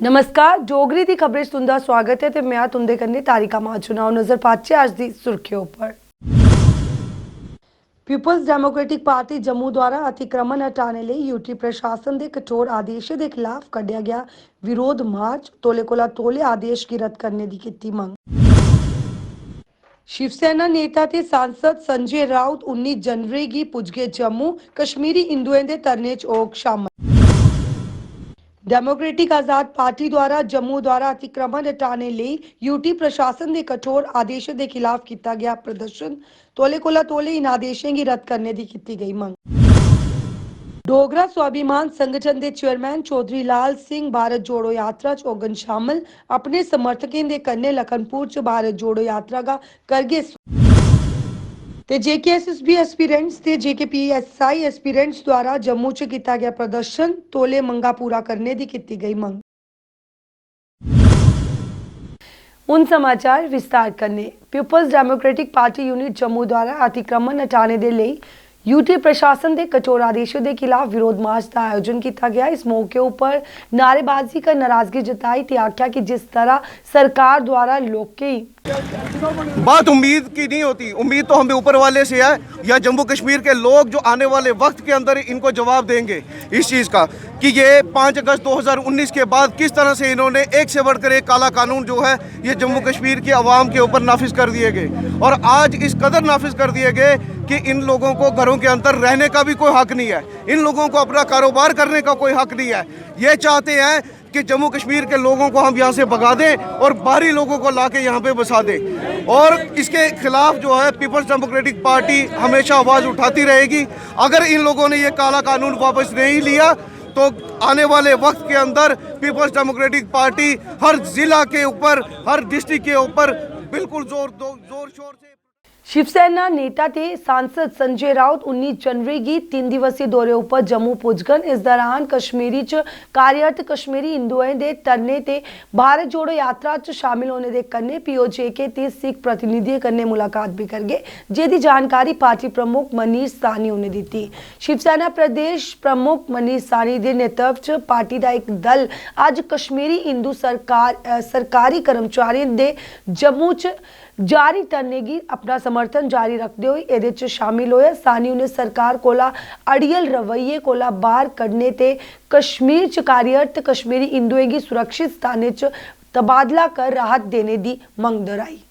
नमस्कार, डोगरी दी खबरें च तुंदा स्वागत है ते मैं तुंदे कन्नै तारिका चुनाव नजर पाचे अज्ज दी सुर्खियों पर। पीपल्स डेमोक्रेटिक पार्टी जम्मू द्वारा अतिक्रमण हटाने लिए यूटी प्रशासन के कठोर आदेशों के खिलाफ कढ़िया गया विरोध मार्च तोले कोला तोले आदेश की रद्द करने की कीती मंग। शिवसेना नेता ते सांसद संजय राउत 19 जनवरी की पुजगे जम्मू कश्मीरी हिंदुओं के धरने च होग शामिल। डेमोक्रेटिक आजाद पार्टी द्वारा जम्मू द्वारा अतिक्रमण हटाने लिए यूटी प्रशासन के कठोर आदेशों के खिलाफ किया गया प्रदर्शन तोले कोला तोले इन आदेशों की रद्द करने की की गई मंग। डोगरा स्वाभिमान संगठन के चेयरमैन चौधरी लाल सिंह भारत जोड़ो यात्रा च होगन शामिल। अपने समर्थकों के कन्ने लखनपुर च भारत जोड़ो यात्रा का करगे ते जेकेएसएसबी एस्पिरेंट्स ते जेकेपीएसआई एस्पिरेंट्स द्वारा जम्मू च किया गया प्रदर्शन तोले मंगा पूरा करने की की गई मंग। उन समाचार विस्तार करने पीपल्स डेमोक्रेटिक पार्टी यूनिट जम्मू द्वारा अतिक्रमण हटाने के लिए यूटी प्रशासन के कठोर आदेशों के खिलाफ विरोध मार्च का आयोजन किया गया। इस मौके पर नारेबाजी कर नाराजगी जताई ते आख्या कि जिस तरह सरकार द्वारा लोग की बात उम्मीद की नहीं होती, उम्मीद तो हमें ऊपर वाले से है या जम्मू कश्मीर के लोग जो आने वाले वक्त के अंदर इनको जवाब देंगे इस चीज़ का कि ये 5 अगस्त 2019 के बाद किस तरह से इन्होंने एक से बढ़कर एक काला कानून जो है ये जम्मू कश्मीर की आवाम के ऊपर नाफिज कर दिए गए और आज इस कदर नाफिज कर दिए गए कि इन लोगों को घरों के अंदर रहने का भी कोई हक नहीं है, इन लोगों को अपना कारोबार करने का कोई हक नहीं है। ये चाहते हैं कि जम्मू कश्मीर के लोगों को हम यहाँ से भगा दें और बाहरी लोगों को लाके यहाँ पे बसा दें और इसके खिलाफ जो है पीपल्स डेमोक्रेटिक पार्टी हमेशा आवाज़ उठाती रहेगी। अगर इन लोगों ने ये काला कानून वापस नहीं लिया तो आने वाले वक्त के अंदर पीपल्स डेमोक्रेटिक पार्टी हर जिला के ऊपर हर डिस्ट्रिक्ट के ऊपर बिल्कुल जोर शोर से। शिवसेना नेता ते सांसद संजय राउत 19 जनवरी की 3 दिवसीय दौरे पर जम्मू पुजगन। इस दौरान कश्मीरी च कार्यरत कश्मीरी हिंदुओं के धरने ते भारत जोड़ो यात्रा च शामिल होने के कन्ने पीओजेके ते सिख प्रतिनिधियों कन्ने मुलाकात भी करगे, जेदी जानकारी पार्टी प्रमुख मनीष साहनी ने दी। शिवसेना प्रदेश प्रमुख मनीष साहनी के नेतृत्व च पार्टी का एक दल अज कश्मीरी हिंदू सरकारी कर्मचारियों के जम्मू च जारी धरने की अपना समर्थन जारी रखते हुए ये शामिल होया। सानी ने सरकार कोला अड़ियल रवैये कोला बाहर कढ़ने ते कश्मीर च कार्यरत कश्मीरी हिंदुओं की सुरक्षित स्थान च तबादला कर राहत देने की मंग दोहराई।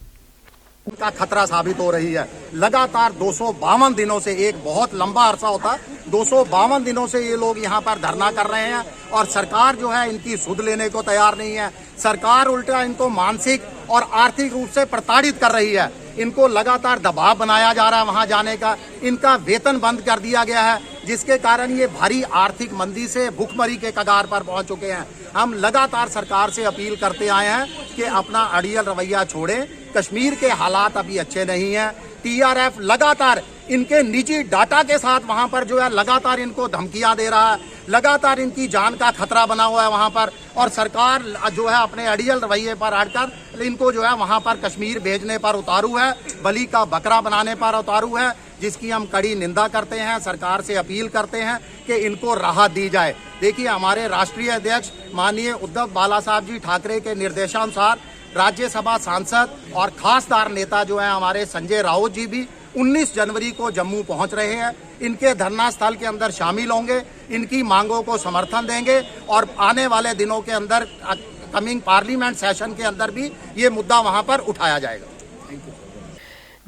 का खतरा साबित हो रही है। लगातार 252 दिनों से, एक बहुत लंबा अरसा होता, 252 दिनों से ये लोग यहाँ पर धरना कर रहे हैं और सरकार जो है इनकी सुध लेने को तैयार नहीं है। सरकार उल्टा इनको मानसिक और आर्थिक रूप से प्रताड़ित कर रही है। इनको लगातार दबाव बनाया जा रहा है वहां जाने का, इनका वेतन बंद कर दिया गया है, जिसके कारण ये भारी आर्थिक मंदी से भुखमरी के कगार पर पहुंच चुके हैं। हम लगातार सरकार से अपील करते आए हैं कि अपना अड़ियल रवैया छोड़ें। कश्मीर के हालात अभी अच्छे नहीं हैं। टीआरएफ लगातार इनके निजी डाटा के साथ वहां पर जो है लगातार इनको धमकियां दे रहा है, लगातार इनकी जान का खतरा बना हुआ है वहां पर और सरकार जो है अपने अड़ियल रवैये पर अड़कर इनको जो है वहां पर कश्मीर भेजने पर उतारू है, बलि का बकरा बनाने पर उतारू है, जिसकी हम कड़ी निंदा करते हैं। सरकार से अपील करते हैं कि इनको राहत दी जाए। देखिए, हमारे राष्ट्रीय अध्यक्ष माननीय उद्धव बाला साहब जी ठाकरे के निर्देशानुसार राज्यसभा सांसद और खासदार नेता जो है हमारे संजय राउत जी भी 19 जनवरी को जम्मू पहुंच रहे हैं। इनके धरना स्थल के अंदर शामिल होंगे, इनकी मांगों को समर्थन देंगे और आने वाले दिनों के अंदर कमिंग पार्लियामेंट सेशन के अंदर भी ये मुद्दा वहां पर उठाया जाएगा। Thank you.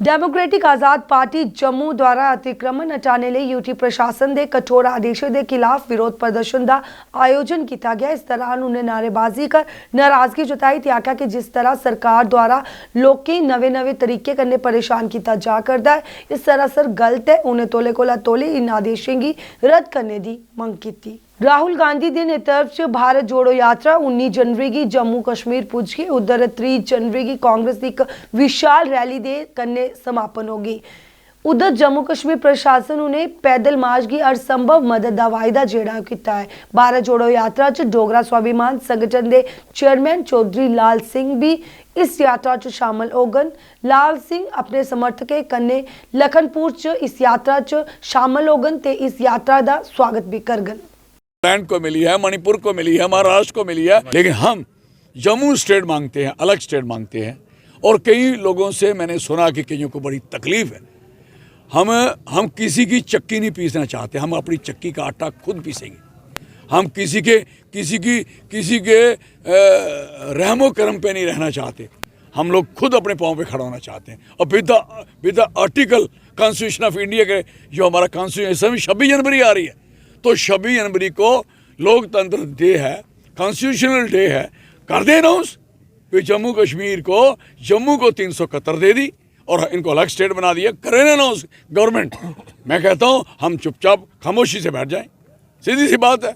Democratic Azad party Jammu द्वारा अतिक्रमण हटाने लिए यूटी प्रशासन के कठोर आदेशों के खिलाफ विरोध प्रदर्शन का आयोजन किया गया। इस दौरान उन्हें नारेबाजी कर नाराजगी जताई ते आख्या कि जिस तरह सरकार द्वारा लोग नवे तरीके कन्ने परेशान किया जा करता है, इस सरासर गलत है। उन्हें तोले कोला तोले इन आदेशों की रद्द करने की मंग की। राहुल गांधी के नेतृत्व से भारत जोड़ो यात्रा 19 जनवरी की जम्मू कश्मीर पुज गई। उधर 3 जनवरी की कांग्रेस की एक विशाल रैली दे कन्ने समापन होगी। उधर जम्मू कश्मीर प्रशासन उन्हें पैदल मार्च की हर संभव मदद का वायदा जेड़ा किया है। भारत जोड़ो यात्रा च डोगरा स्वाभिमान संगठन के चेयरमैन चौधरी लाल सिंह भी इस यात्रा च शामिल होगन। लाल सिंह अपने समर्थकों कन्ने लखनपुर च इस यात्रा च शामिल होगन ते इस यात्रा का स्वागत भी करगन। नागालैंड को मिली है, मणिपुर को मिली है, महाराष्ट्र को मिली है, लेकिन हम जम्मू स्टेट मांगते हैं, अलग स्टेट मांगते हैं। और कई लोगों से मैंने सुना कि कईयों को बड़ी तकलीफ है। हम किसी की चक्की नहीं पीसना चाहते, हम अपनी चक्की का आटा खुद पीसेंगे। हम किसी के रहमो करम पे नहीं रहना चाहते, हम लोग खुद अपने पाँव पे खड़ा होना चाहते हैं। और with the article constitution of India के जो हमारा कॉन्स्टिट्यूशन 26 जनवरी आ रही है, तो 26 जनवरी को लोकतंत्र डे है, कॉन्स्टिट्यूशनल डे है, कर दे अनाउंस कि जम्मू कश्मीर को 371 दे दी और इनको अलग स्टेट बना दिया, करें अनाउंस गवर्नमेंट। मैं कहता हूँ हम चुपचाप खामोशी से बैठ जाएं, सीधी सी बात है।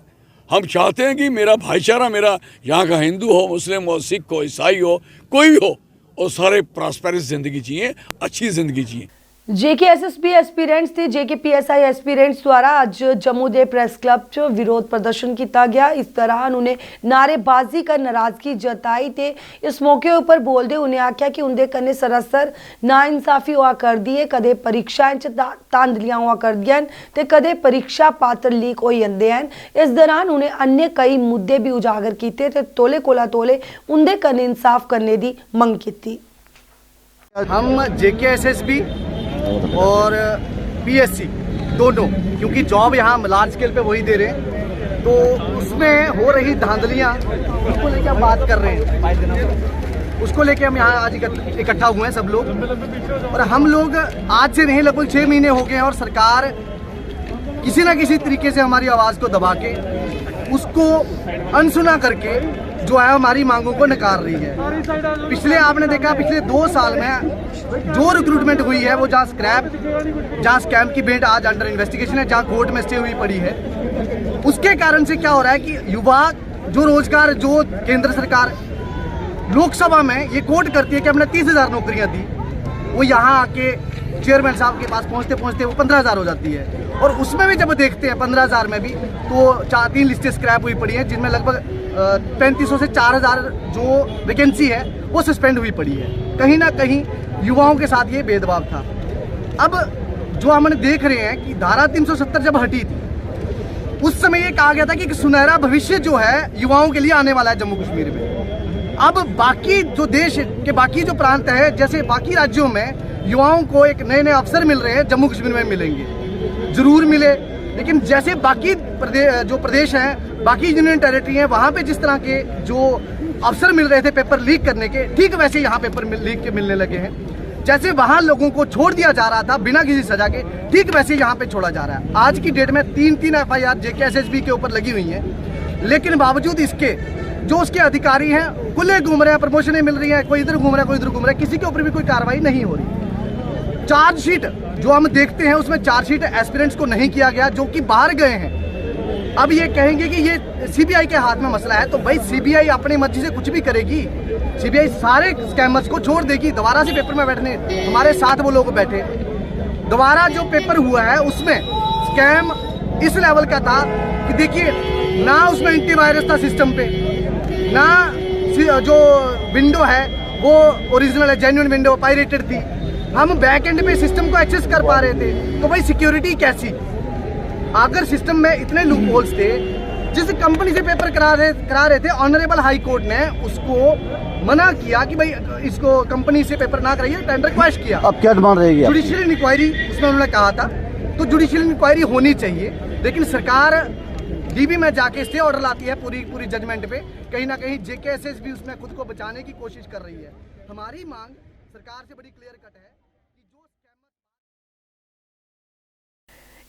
हम चाहते हैं कि मेरा भाईचारा, मेरा यहाँ का हिंदू हो, मुस्लिम हो, सिख हो, ईसाई हो, कोई भी हो, और सारे प्रॉस्पेरस ज़िंदगी जिए, अच्छी ज़िंदगी जिए। जेकेएसएसबी एस्पिरेंट्स ते जेकेपीएसआई एस्पिरेंट्स द्वारा अज जम्मू दे प्रेस क्लब च विरोध प्रदर्शन किया गया। इस दौरान उन्हें नारेबाजी कर नाराजगी जताई ते इस मौके पर बोलते उन्हें आख्या कि उनके कन्ने सरासर नाइंसाफी हुआ कर दी है। कदे परीक्षाएं च धांधलियां हुआ कर दियां ते कदे परीक्षा पात्र लीक हो जाते हैं। इस दौरान उन्हें अन्य कई मुद्दे भी उजागर किए ते तोले कोला तोले उनके कन्ने इंसाफ करने की मंग की। हम जेकेएसएसबी और पीएससी दोनों, क्योंकि जॉब यहाँ लार्ज स्केल पे वही दे रहे हैं, तो उसमें हो रही धांधलियाँ उसको लेके हम बात कर रहे हैं। उसको लेके हम यहाँ आज इकट्ठा हुए हैं सब लोग। और हम लोग आज से नहीं, लगभग 6 महीने हो गए हैं और सरकार किसी ना किसी तरीके से हमारी आवाज़ को दबा के, उसको अनसुना करके जो है हमारी मांगों को नकार रही है। पिछले आपने देखा, पिछले 2 साल में जो रिक्रूटमेंट हुई है वो जहाँ स्कैम की बेट आज अंडर इन्वेस्टिगेशन है, जहाँ कोर्ट में स्टे हुई पड़ी है, उसके कारण से क्या हो रहा है कि युवा जो रोजगार जो केंद्र सरकार लोकसभा में ये कोट करती है कि हमने 30,000 नौकरियां दी, वो यहाँ आके चेयरमैन साहब के पास पहुँचते पहुँचते वो 15,000 हो जाती है। और उसमें भी जब देखते हैं 15,000 में भी तो 3 लिस्टें स्क्रैप हुई पड़ी हैं, जिनमें लगभग 3500 से 4,000 जो वैकेंसी है वो सस्पेंड हुई पड़ी है। कहीं ना कहीं युवाओं के साथ ये भेदभाव था। अब जो हम देख रहे हैं कि धारा 370 जब हटी थी, उस समय ये कहा गया था कि एक सुनहरा भविष्य जो है युवाओं के लिए आने वाला है जम्मू कश्मीर में। अब बाकी जो देश के बाकी जो प्रांत है, जैसे बाकी राज्यों में युवाओं को एक नए नए अवसर मिल रहे हैं, जम्मू कश्मीर में मिलेंगे, जरूर मिले। लेकिन जैसे बाकी जो प्रदेश हैं, बाकी यूनियन टेरिटरी हैं, वहाँ पे जिस तरह के जो अवसर मिल रहे थे पेपर लीक करने के, ठीक वैसे यहाँ पेपर लीक के मिलने लगे हैं। जैसे वहाँ लोगों को छोड़ दिया जा रहा था बिना किसी सजा के, ठीक वैसे यहाँ पे छोड़ा जा रहा है। आज की डेट में 3 FIR जेकेएसएसबी के ऊपर लगी हुई हैं, लेकिन बावजूद इसके जो उसके अधिकारी हैं खुले घूम रहे हैं, प्रमोशनें मिल रही हैं, कोई इधर घूम रहा है, कोई इधर घूम रहा है, किसी के ऊपर भी कोई कार्रवाई नहीं हो रही। चार्जशीट जो हम देखते हैं उसमें चार्जशीट एस्पिरेंट्स को नहीं किया गया जो कि बाहर गए हैं। अब ये कहेंगे कि ये सीबीआई के हाथ में मसला है, तो भाई सीबीआई अपनी मर्जी से कुछ भी करेगी। सीबीआई सारे स्कैमर्स को छोड़ देगी, दोबारा से पेपर में बैठने। हमारे साथ वो लोग बैठे, दोबारा जो पेपर हुआ है उसमें स्कैम इस लेवल का था कि देखिए, ना उसमें एंटीवायरस था सिस्टम पे, ना जो विंडो है वो ओरिजिनल है, जेन्युइन विंडो, पायरेटेड थी। हम बैक एंड पे सिस्टम को एक्सेस कर पा रहे थे, तो भाई सिक्योरिटी कैसी? अगर सिस्टम में इतने लूप होल्स थे, जिस कंपनी से पेपर करा रहे थे, ऑनरेबल हाई कोर्ट ने उसको मना किया कि भाई इसको कंपनी से पेपर ना कराइए, टेंडर क्वैश किया। अब क्या डिमांड रहेगी? जुडिशियल इंक्वायरी उसमें उन्होंने कहा था, तो जुडिशियल इंक्वायरी होनी चाहिए। लेकिन सरकार डीबी में जाके स्टे ऑर्डर लाती है पूरी जजमेंट पे। कहीं ना कहीं जेकेएसएसबी उसमें खुद को बचाने की कोशिश कर रही है। हमारी मांग सरकार से बड़ी क्लियर कट है।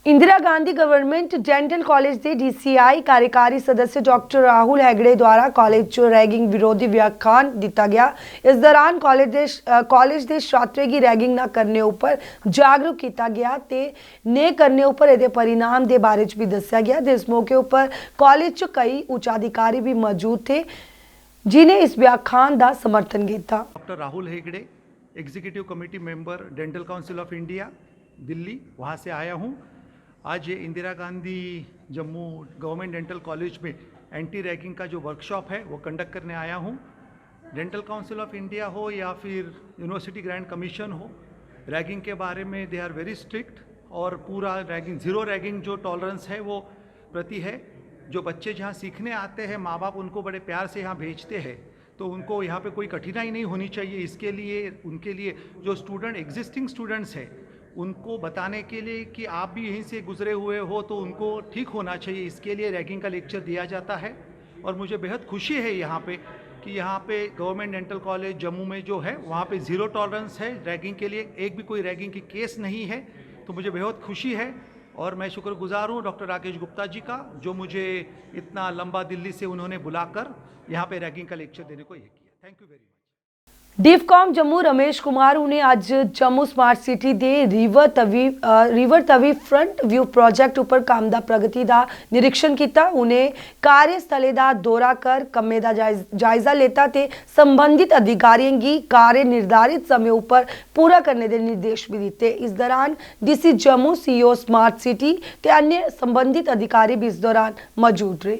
Indira Gandhi government dental college के DCI कार्यकारी सदस्य डॉक्टर राहुल हेगड़े द्वारा कॉलेज रैगिंग विरोधी व्याख्यान दिता गया। इस दौरान कॉलेज के छात्रों की रैगिंग न करने ऊपर जागरूक किया गया ते ने करने ऊपर ये परिणाम के बारे भी दस्या गया। इस मौके पर कॉलेज कई उच्च अधिकारी भी मौजूद थे जिन्हें इस व्याख्यान का समर्थन किया। Doctor Rahul Hegde, executive committee member dental council of India Delhi, वहाँ से आया हूँ। आज ये Indira Gandhi Jammu government dental college में एंटी रैगिंग का जो वर्कशॉप है वो कंडक्ट करने आया हूँ। डेंटल काउंसिल ऑफ इंडिया हो या फिर यूनिवर्सिटी ग्रांट कमीशन हो, रैगिंग के बारे में दे आर वेरी स्ट्रिक्ट और पूरा रैगिंग, जीरो रैगिंग जो टॉलरेंस है वो प्रति है। जो बच्चे जहाँ सीखने आते हैं, माँ बाप उनको बड़े प्यार से यहाँ भेजते हैं, तो उनको यहाँ पे कोई कठिनाई नहीं होनी चाहिए। इसके लिए उनके लिए जो एग्जिस्टिंग स्टूडेंट्स हैं, उनको बताने के लिए कि आप भी यहीं से गुजरे हुए हो तो उनको ठीक होना चाहिए, इसके लिए रैगिंग का लेक्चर दिया जाता है। और मुझे बेहद खुशी है यहाँ पे कि यहाँ पे गवर्नमेंट डेंटल कॉलेज जम्मू में जो है वहाँ पे ज़ीरो टॉलरेंस है रैगिंग के लिए, एक भी कोई रैगिंग की केस नहीं है। तो मुझे बेहद खुशी है और मैं शुक्रगुजार हूँ डॉक्टर राकेश गुप्ता जी का, जो मुझे इतना लंबा दिल्ली से उन्होंने बुलाकर यहाँ पे रैगिंग का लेक्चर देने को ये किया। Thank you very much. डिफकॉम जम्मू रमेश कुमार ने आज जम्मू स्मार्ट सिटी दे river Tawi front view project उपर काम दा प्रगति दा निरीक्षण किया। उन्हें कार्यस्थले दा दौरा कर कम्मे दा जायजा लेता ते संबंधित अधिकारियों की कार्य निर्धारित समय उपर पूरा करने के निर्देश भी दिते। इस दौरान DC Jammu, CEO smart city ते अन्य संबंधित अधिकारी भी इस दौरान मौजूद रहे।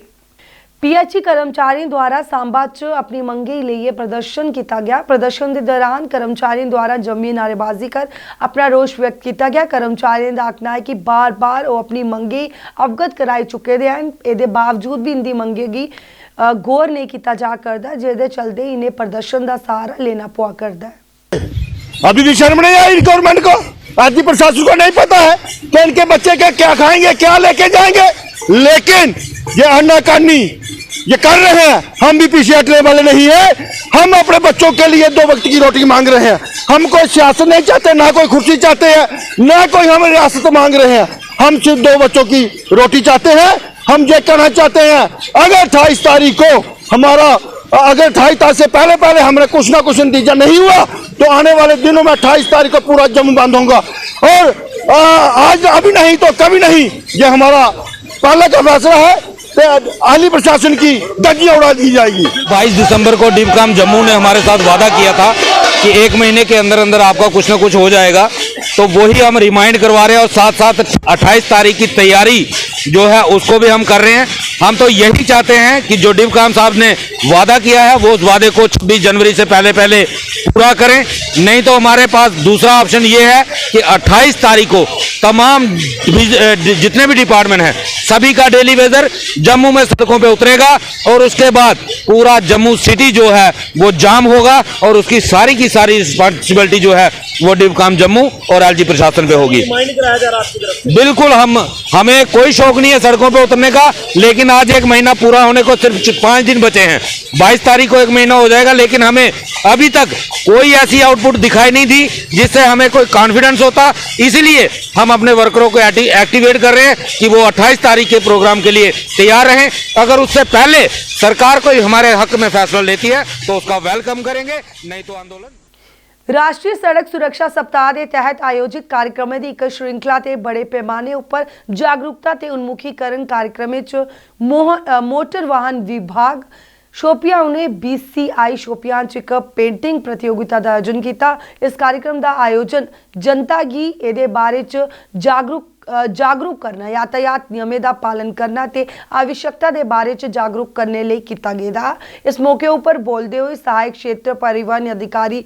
पीएचई कर्मचारियों द्वारा सांबा च अपनी मंगे लिए प्रदर्शन किया गया। प्रदर्शन के दौरान कर्मचारियों द्वारा जमी नारेबाजी कर अपना रोष व्यक्त किया गया। कर्मचारियों का आखना है कि बार बार वो अपनी मंगे अवगत कराई चुके हैं, ये बावजूद भी इनकी मंगे की गौर नहीं किया जा करता, जिसके चलते इन्हें प्रदर्शन का सहारा लेना पवा करता है। अभी भी शर्म नहीं आई गवर्नमेंट को, राज्य प्रशासन को नहीं पता है कि इनके बच्चे के क्या खाएंगे, क्या लेके जाएंगे। लेकिन ये अन्नाकानी ये कर रहे हैं। हम भी पीछे हटने वाले नहीं है। हम अपने बच्चों के लिए 2 वक्त की रोटी मांग रहे हैं। हम कोई सियासत नहीं चाहते, ना कोई कुर्सी चाहते हैं, ना कोई हम रियासत मांग रहे हैं। हम सिर्फ 2 बच्चों की रोटी चाहते हैं। हम ये कहना चाहते हैं, अगर 28 तारीख को हमारा अगर 28 तारीख से पहले हमें कुछ ना कुछ नतीजा नहीं हुआ तो आने वाले दिनों में 28 तारीख को पूरा जम्मू बंद होगा। और आज अभी नहीं तो कभी नहीं, ये हमारा पहले का फैसला है। आली प्रशासन की धज्जियां उड़ा दी जाएगी। 22 दिसंबर को डिफकॉम जम्मू ने हमारे साथ वादा किया था कि 1 महीने के अंदर अंदर आपका कुछ ना कुछ हो जाएगा, तो वही हम रिमाइंड करवा रहे हैं। और साथ साथ 28 तारीख की तैयारी जो है उसको भी हम कर रहे हैं। हम तो यही चाहते हैं कि जो डिफकॉम साहब ने वादा किया है वो उस वादे को 26 जनवरी से पहले पूरा करें। नहीं तो हमारे पास दूसरा ऑप्शन ये है कि 28 तारीख को तमाम जितने भी डिपार्टमेंट हैं सभी का डेली वेजर जम्मू में सड़कों पे उतरेगा और उसके बाद पूरा जम्मू सिटी जो है वो जाम होगा और उसकी सारी की सारी रिस्पॉन्सिबिलिटी जो है वो डिफकॉम जम्मू और एलजी प्रशासन पे होगी। बिल्कुल, हमें कोई शौक नहीं है सड़कों पे उतरने का, लेकिन आज 1 महीना पूरा होने को सिर्फ 5 दिन बचे हैं। 22 तारीख को 1 महीना हो जाएगा, लेकिन हमें अभी तक कोई ऐसी आउटपुट दिखाई नहीं दी जिससे हमें कोई कॉन्फिडेंस होता। इसीलिए हम अपने वर्करों को एक्टिवेट कर रहे हैं कि वो 28 तारीख के प्रोग्राम के लिए तैयार रहें। अगर उससे पहले सरकार कोई हमारे हक में फैसला लेती है तो उसका वेलकम करेंगे, नहीं तो आंदोलन। राष्ट्रीय सड़क सुरक्षा सप्ताह के तहत आयोजित कार्यक्रम की एक श्रृंखला ते बड़े पैमाने पर जागरूकता ते उन्मुखीकरण कार्यक्रम मोटर वाहन विभाग शोपियां ने BCI शोपियां च एक पेंटिंग प्रतियोगिता का आयोजन किया। इस कार्यक्रम का आयोजन जनता गी एदे बारे च जागरूक करना, यातायात नियमें का पालन करना ते आवश्यकता के बारे च जागरूक करने लिए किया गया। इस मौके पर बोलते हुए सहायक क्षेत्र परिवहन अधिकारी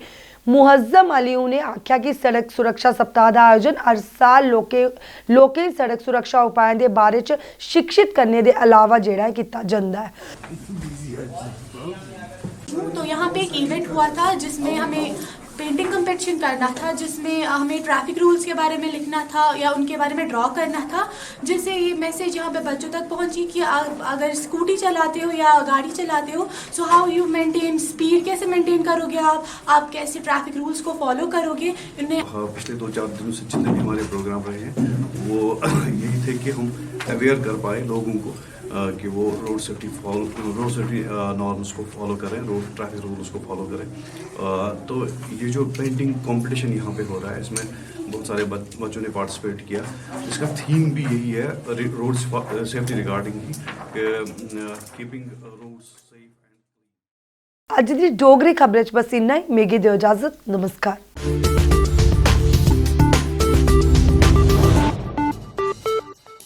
मुहज्जम अली ने आख्या कि सड़क सुरक्षा सप्ताह का आयोजन हर साल लोके सड़क सुरक्षा उपायों के बारे च शिक्षित करने के अलावा जेड़ा किया जाता है। तो यहाँ पे एक इवेंट हुआ था जिसमें हमें पेंटिंग कंपटीशन करना था, जिसमें हमें ट्रैफिक रूल्स के बारे में लिखना था या उनके बारे में ड्रॉ करना था, जिससे ये मैसेज यहाँ पे बच्चों तक पहुँची कि अगर स्कूटी चलाते हो या गाड़ी चलाते हो so how you maintain speed, कैसे मेंटेन करोगे आप कैसे ट्रैफिक रूल्स को फॉलो करोगे। इन्हें पिछले 2-4 दिनों से जितने भी हमारे प्रोग्राम रहे हैं वो यही थे कि हम अवेयर कर पाए लोगों को कि वो रोड सेफ्टी नॉर्म्स को फॉलो करें, रोड ट्रैफिक रूल्स को फॉलो करें। तो ये जो पेंटिंग कंपटीशन यहाँ पे हो रहा है इसमें बहुत सारे बच्चों ने पार्टिसिपेट किया। इसका थीम भी यही है road safety regarding keeping roads safe. अज दी डोगरी खबरें बस इन्ना ही। मिगी दियो इजाजत, नमस्कार।